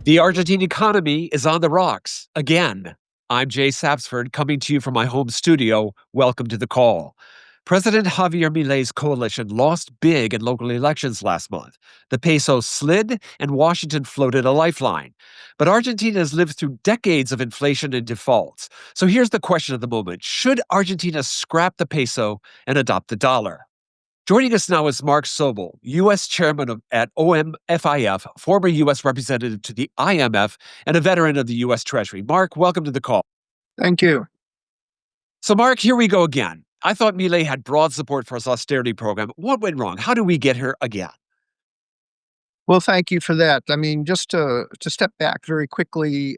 The Argentine economy is on the rocks again. I'm Jay Sapsford coming to you from my home studio. Welcome to the call. President Javier Milei's coalition lost big in local elections last month. The peso slid and Washington floated a lifeline. But Argentina has lived through decades of inflation and defaults. So here's the question of the moment. Should Argentina scrap the peso and adopt the dollar? Joining us now is Mark Sobel, U.S. Chairman at OMFIF, former U.S. Representative to the IMF, and a veteran of the U.S. Treasury. Mark, welcome to the call. Thank you. So, Mark, here we go again. I thought Milei had broad support for his austerity program. What went wrong? How do we get here again? Well, thank you for that. I mean, just to step back very quickly,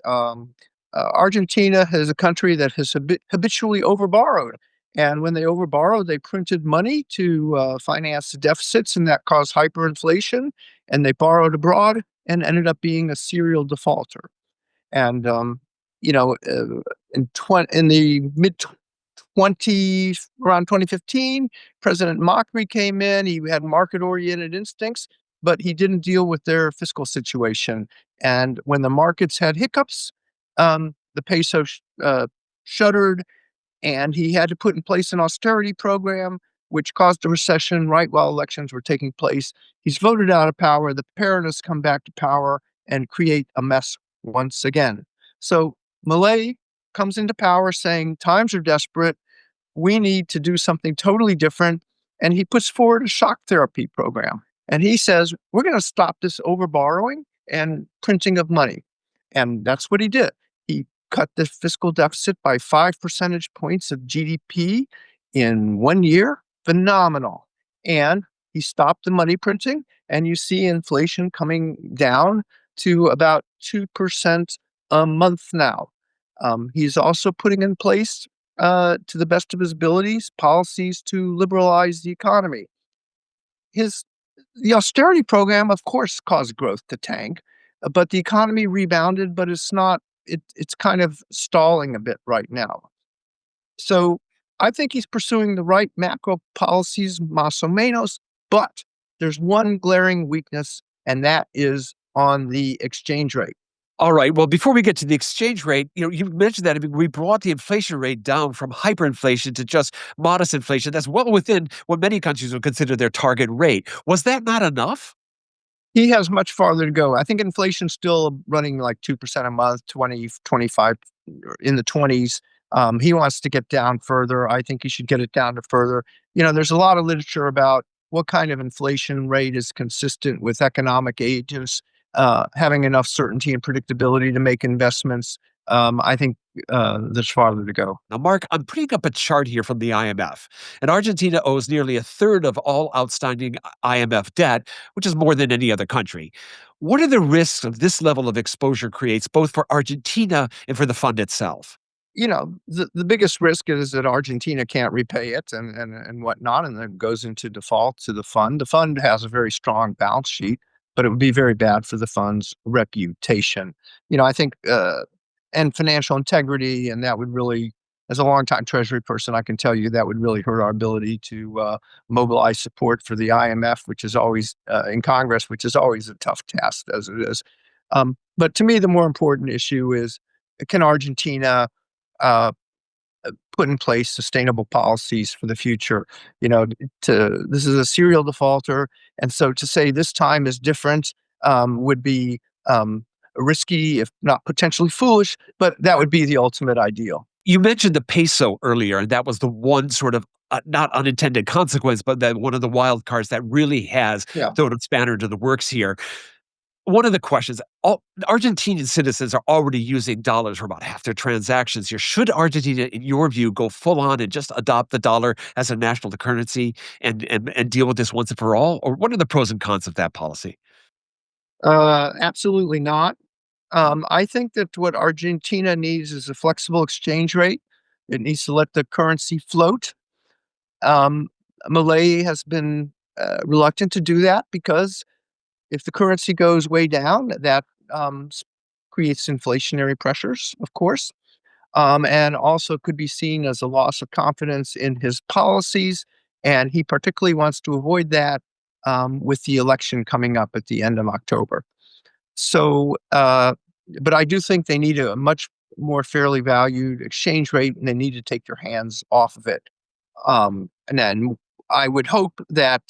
Argentina is a country that has habitually overborrowed. And when they overborrowed, they printed money to finance the deficits, and that caused hyperinflation. And they borrowed abroad and ended up being a serial defaulter. And in the mid 20s, around 2015, President Macri came in. He had market-oriented instincts, but he didn't deal with their fiscal situation. And when the markets had hiccups, the peso shuddered, and he had to put in place an austerity program, which caused a recession right while elections were taking place. He's voted out of power. The Peronists come back to power and create a mess once again. So Milei comes into power saying times are desperate. We need to do something totally different. And he puts forward a shock therapy program. And he says, we're going to stop this overborrowing and printing of money. And that's what he did. He cut the fiscal deficit by 5 percentage points of GDP in 1 year. Phenomenal. And he stopped the money printing. And you see inflation coming down to about 2% a month now. He's also putting in place, to the best of his abilities, policies to liberalize the economy. The austerity program, of course, caused growth to tank, but the economy rebounded, but it's not, it's kind of stalling a bit right now. So I think he's pursuing the right macro policies, más o menos, but there's one glaring weakness, and that is on the exchange rate. All right. Well, before we get to the exchange rate, you mentioned that we brought the inflation rate down from hyperinflation to just modest inflation. That's well within what many countries would consider their target rate. Was that not enough? He has much farther to go. I think inflation's still running like 2% a month, 20, 25, in the 20s. He wants to get down further. I think he should get it down to further. There's a lot of literature about what kind of inflation rate is consistent with economic ages, having enough certainty and predictability to make investments. I think there's farther to go. Now, Mark, I'm putting up a chart here from the IMF, and Argentina owes nearly a third of all outstanding IMF debt, which is more than any other country. What are the risks of this level of exposure creates both for Argentina and for the fund itself? The biggest risk is that Argentina can't repay it and whatnot, and then goes into default to the fund. The fund has a very strong balance sheet, but it would be very bad for the fund's reputation. I think, and financial integrity, and that would really, as a longtime Treasury person, I can tell you that would really hurt our ability to mobilize support for the IMF, which is always in Congress, which is always a tough task as it is. But to me, the more important issue is, can Argentina uh, put in place sustainable policies for the future? This is a serial defaulter, and so to say this time is different would be risky, if not potentially foolish, but that would be the ultimate ideal. You mentioned the peso earlier, and that was the one sort of not unintended consequence, but that one of the wild cards that really has Yeah. thrown a spanner into the works here. One of the questions, Argentinian citizens are already using dollars for about half their transactions here. Should Argentina, in your view, go full on and just adopt the dollar as a national currency and deal with this once and for all? Or what are the pros and cons of that policy? Absolutely not. I think that what Argentina needs is a flexible exchange rate. It needs to let the currency float. Um, Milei has been reluctant to do that because if the currency goes way down, that creates inflationary pressures, of course, and also could be seen as a loss of confidence in his policies. And he particularly wants to avoid that with the election coming up at the end of October. So, but I do think they need a much more fairly valued exchange rate, and they need to take their hands off of it. And then I would hope that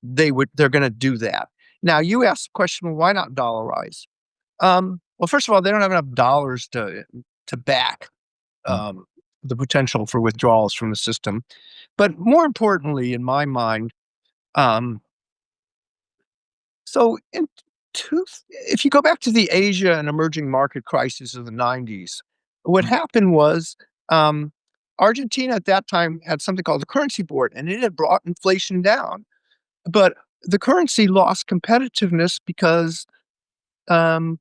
they're going to do that. Now, you asked the question, well, why not dollarize? Well, first of all, they don't have enough dollars to back Mm. um, the potential for withdrawals from the system. But more importantly, in my mind, um, so in if you go back to the Asia and emerging market crisis of the 90s, what Mm. happened was um, Argentina at that time had something called the currency board, and it had brought inflation down. But the currency lost competitiveness because um,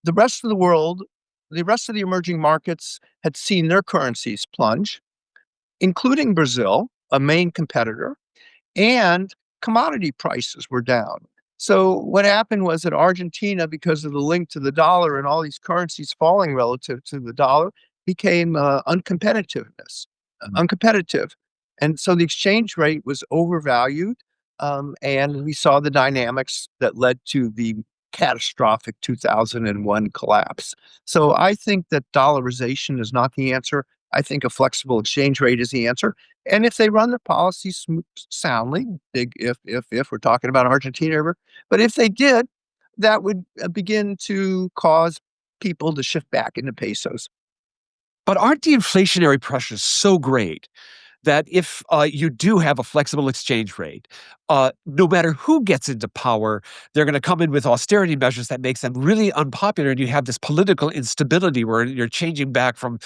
the rest of the world, the rest of the emerging markets had seen their currencies plunge, including Brazil, a main competitor, and commodity prices were down. So what happened was that Argentina, because of the link to the dollar and all these currencies falling relative to the dollar, became Mm. uncompetitive, and so the exchange rate was overvalued, and we saw the dynamics that led to the catastrophic 2001 collapse. So I think that dollarization is not the answer. I think a flexible exchange rate is the answer. And if they run their policies soundly, big if we're talking about Argentina ever, but if they did, that would begin to cause people to shift back into pesos. But aren't the inflationary pressures so great that if you do have a flexible exchange rate, no matter who gets into power, they're going to come in with austerity measures that makes them really unpopular, and you have this political instability where you're changing back from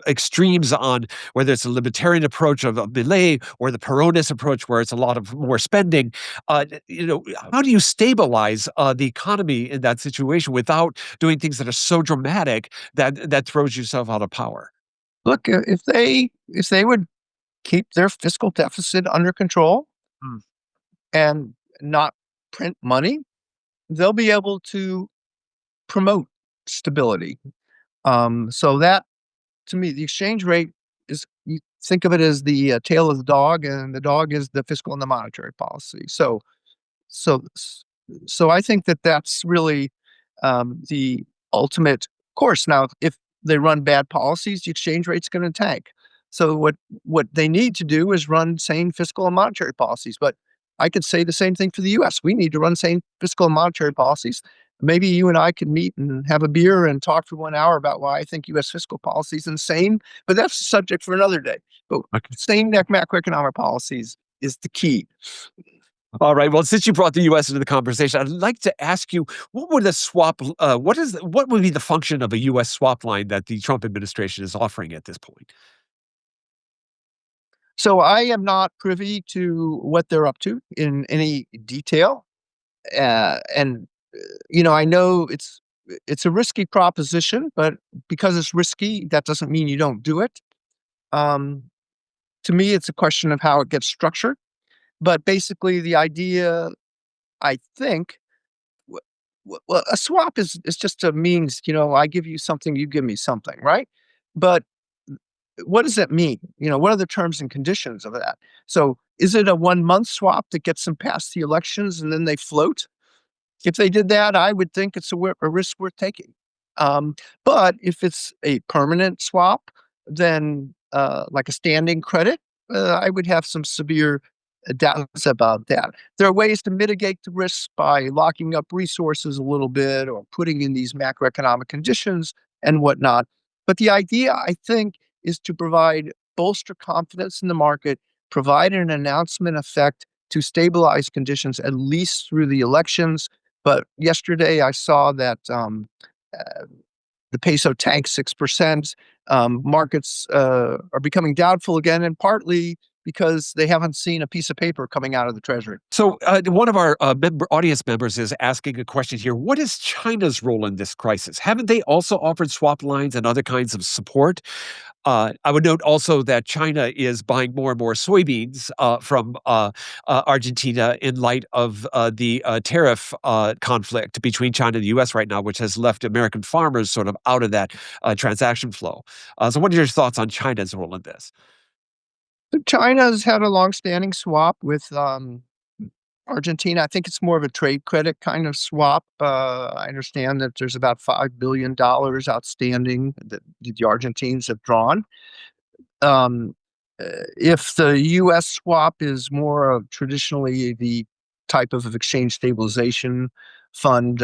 extremes on whether it's a libertarian approach of Milei or the Peronist approach where it's a lot of more spending. How do you stabilize the economy in that situation without doing things that are so dramatic that throws yourself out of power? Look, if they would keep their fiscal deficit under control Mm. and not print money, they'll be able to promote stability. So that to me, the exchange rate is you think of it as the tail of the dog, and the dog is the fiscal and the monetary policy. So so I think that that's really the ultimate course. Now, if they run bad policies, the exchange rate's going to tank. So what they need to do is run sane fiscal and monetary policies. But I could say the same thing for the U.S. We need to run sane fiscal and monetary policies. Maybe you and I could meet and have a beer and talk for 1 hour about why I think U.S. fiscal policy is insane. But that's a subject for another day. But Okay. sane macroeconomic policies is the key. All right. Well, since you brought the U.S. into the conversation, I'd like to ask you, what would a swap? What would be the function of a U.S. swap line that the Trump administration is offering at this point? So I am not privy to what they're up to in any detail, and I know it's a risky proposition, but because it's risky, that doesn't mean you don't do it. Um, to me, it's a question of how it gets structured. But basically, the idea, I think, well, a swap is just a means. I give you something, you give me something, right? But what does that mean? What are the terms and conditions of that? So, is it a 1 month swap that gets them past the elections and then they float? If they did that, I would think it's a risk worth taking. Um, but if it's a permanent swap, then like a standing credit, I would have some severe doubts about that. There are ways to mitigate the risks by locking up resources a little bit or putting in these macroeconomic conditions and whatnot. But the idea, I think, is to bolster confidence in the market, provide an announcement effect to stabilize conditions at least through the elections. But yesterday I saw that uh, the peso tanked 6%. Markets are becoming doubtful again, and partly because they haven't seen a piece of paper coming out of the treasury. So, one of our audience members is asking a question here. What is China's role in this crisis? Haven't they also offered swap lines and other kinds of support? I would note also that China is buying more and more soybeans from Argentina in light of the tariff conflict between China and the U.S. right now, which has left American farmers sort of out of that transaction flow. So, what are your thoughts on China's role in this? So China's had a long-standing swap with Argentina, I think it's more of a trade credit kind of swap. I understand that there's about $5 billion outstanding that the Argentines have drawn. Um, if the U.S. swap is more of traditionally the type of exchange stabilization fund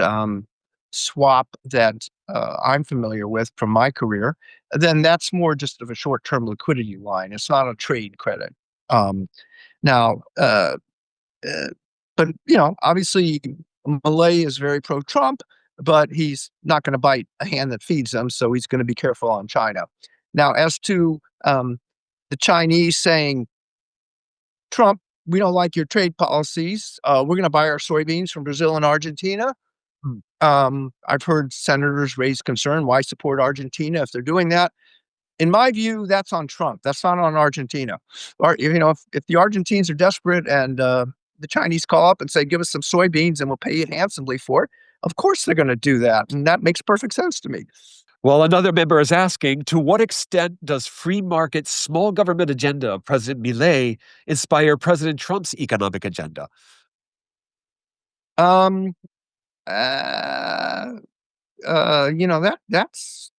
swap that I'm familiar with from my career, then that's more just of a short-term liquidity line. It's not a trade credit. Um, now, uh, but obviously, Milei is very pro-Trump, but he's not going to bite a hand that feeds him, so he's going to be careful on China. Now, as to the Chinese saying, Trump, we don't like your trade policies. We're going to buy our soybeans from Brazil and Argentina. I've heard senators raise concern. Why support Argentina if they're doing that? In my view, that's on Trump. That's not on Argentina. Or if the Argentines are desperate and the Chinese call up and say, "Give us some soybeans and we'll pay you handsomely for it," of course they're going to do that, and that makes perfect sense to me. Well, another member is asking, to what extent does free market small government agenda of President Milei inspire President Trump's economic agenda? Um, uh, that's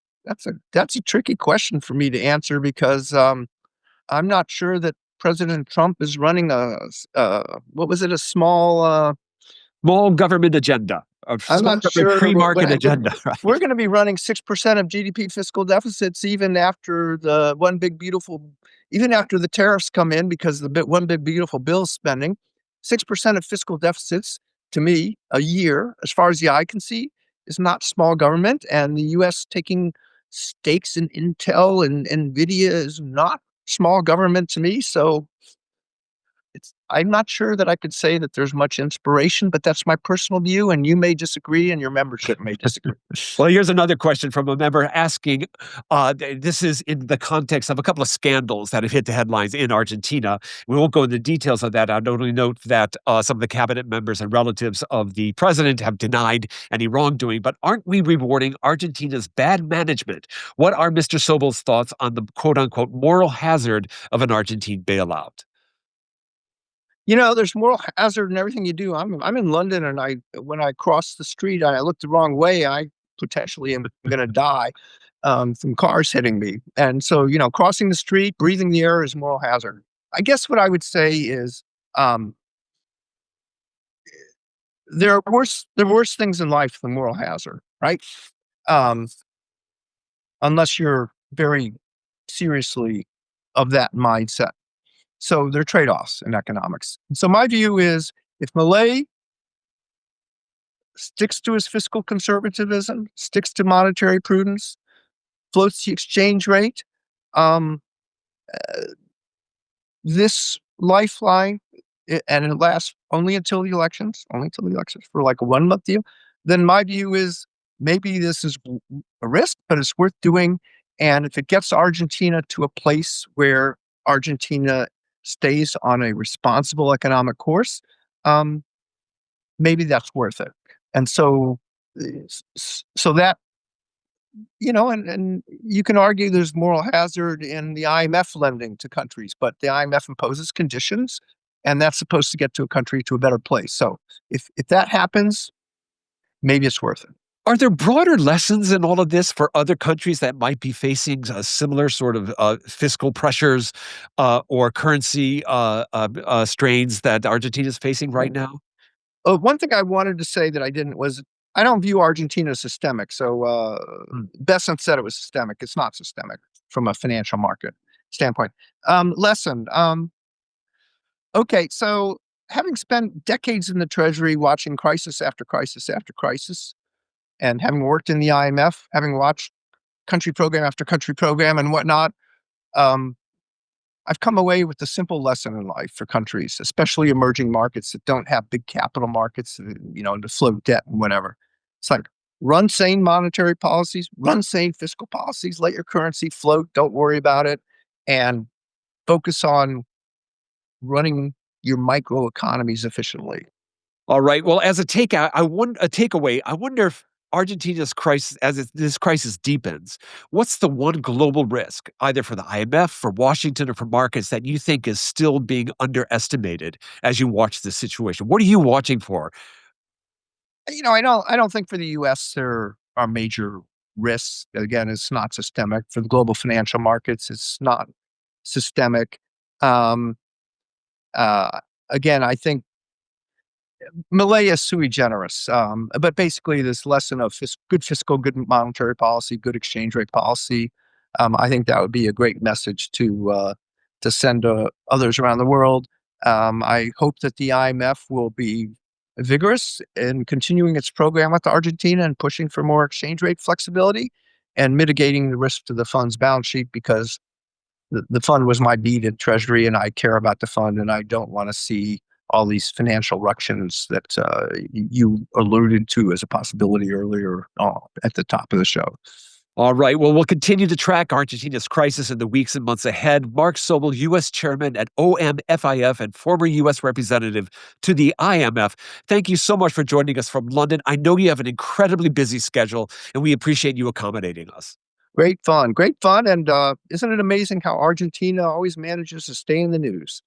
a tricky question for me to answer because I'm not sure that President Trump is running what was it, a small Small government agenda, a I'm small not government sure. free market agenda, We're right? going to be running 6% of GDP fiscal deficits even after the even after the tariffs come in, because the one big beautiful bill spending 6% of fiscal deficits to me a year, as far as the eye can see, is not small government. And the U.S. taking stakes in Intel and Nvidia is not small government to me. So I'm not sure that I could say that there's much inspiration, but that's my personal view, and you may disagree, and your membership may disagree. Well, here's another question from a member asking, this is in the context of a couple of scandals that have hit the headlines in Argentina. We won't go into details of that. I'd only note that some of the cabinet members and relatives of the president have denied any wrongdoing. But aren't we rewarding Argentina's bad management? What are Mr. Sobel's thoughts on the quote unquote moral hazard of an Argentine bailout? There's moral hazard in everything you do. I'm in London, and when I cross the street and I look the wrong way, I potentially am going to die from cars hitting me. And so, crossing the street, breathing the air is moral hazard. I guess what I would say is um, there are worse things in life than moral hazard, right? Um, unless you're very seriously of that mindset. So there are trade-offs in economics. So my view is, if Malay sticks to his fiscal conservatism, sticks to monetary prudence, floats the exchange rate, um, uh, this lifeline, and it lasts only until the elections for like a 1 month deal, then my view is maybe this is a risk, but it's worth doing. And if it gets Argentina to a place where Argentina stays on a responsible economic course, um, maybe that's worth it. And so, so that and you can argue there's moral hazard in the IMF lending to countries, but the IMF imposes conditions, and that's supposed to get to a country to a better place. So if that happens, maybe it's worth it. Are there broader lessons in all of this for other countries that might be facing a similar sort of fiscal pressures or currency strains that Argentina is facing right now? One thing I wanted to say that I didn't was I don't view Argentina as systemic. So Hmm. Besson said it was systemic. It's not systemic from a financial market standpoint. Lesson. Okay, so having spent decades in the Treasury watching crisis after crisis after crisis, and having worked in the IMF, having watched country program after country program and whatnot, um, I've come away with a simple lesson in life for countries, especially emerging markets that don't have big capital markets, to float debt and whatever. It's like, run sane monetary policies, run sane fiscal policies, let your currency float, don't worry about it, and focus on running your micro economies efficiently. All right. Well, as a takeaway, I wonder if Argentina's crisis, this crisis deepens, what's the one global risk, either for the IMF, for Washington, or for markets, that you think is still being underestimated as you watch this situation? What are you watching for? I don't think for the US there are major risks. Again, it's not systemic. For the global financial markets, it's not systemic. Um, uh, Again, I think Milei is sui generis, but basically this lesson of good fiscal, good monetary policy, good exchange rate policy. I think that would be a great message to send to others around the world. I hope that the IMF will be vigorous in continuing its program with Argentina and pushing for more exchange rate flexibility and mitigating the risk to the fund's balance sheet, because the fund was my beat in Treasury, and I care about the fund, and I don't want to see all these financial ructions that you alluded to as a possibility earlier at the top of the show. All right. Well, we'll continue to track Argentina's crisis in the weeks and months ahead. Mark Sobel, U.S. Chairman at OMFIF and former U.S. Representative to the IMF, thank you so much for joining us from London. I know you have an incredibly busy schedule, and we appreciate you accommodating us. Great fun. And isn't it amazing how Argentina always manages to stay in the news?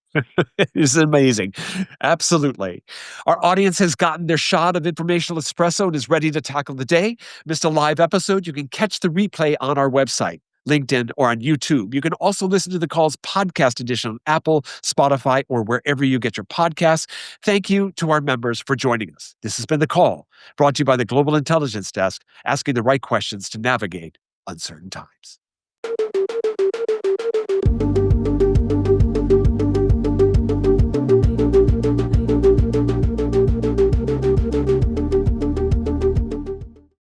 It's amazing. Absolutely. Our audience has gotten their shot of informational espresso and is ready to tackle the day. Missed a live episode? You can catch the replay on our website, LinkedIn, or on YouTube. You can also listen to the call's podcast edition on Apple, Spotify, or wherever you get your podcasts. Thank you to our members for joining us. This has been The Call, brought to you by the Global Intelligence Desk, asking the right questions to navigate uncertain times.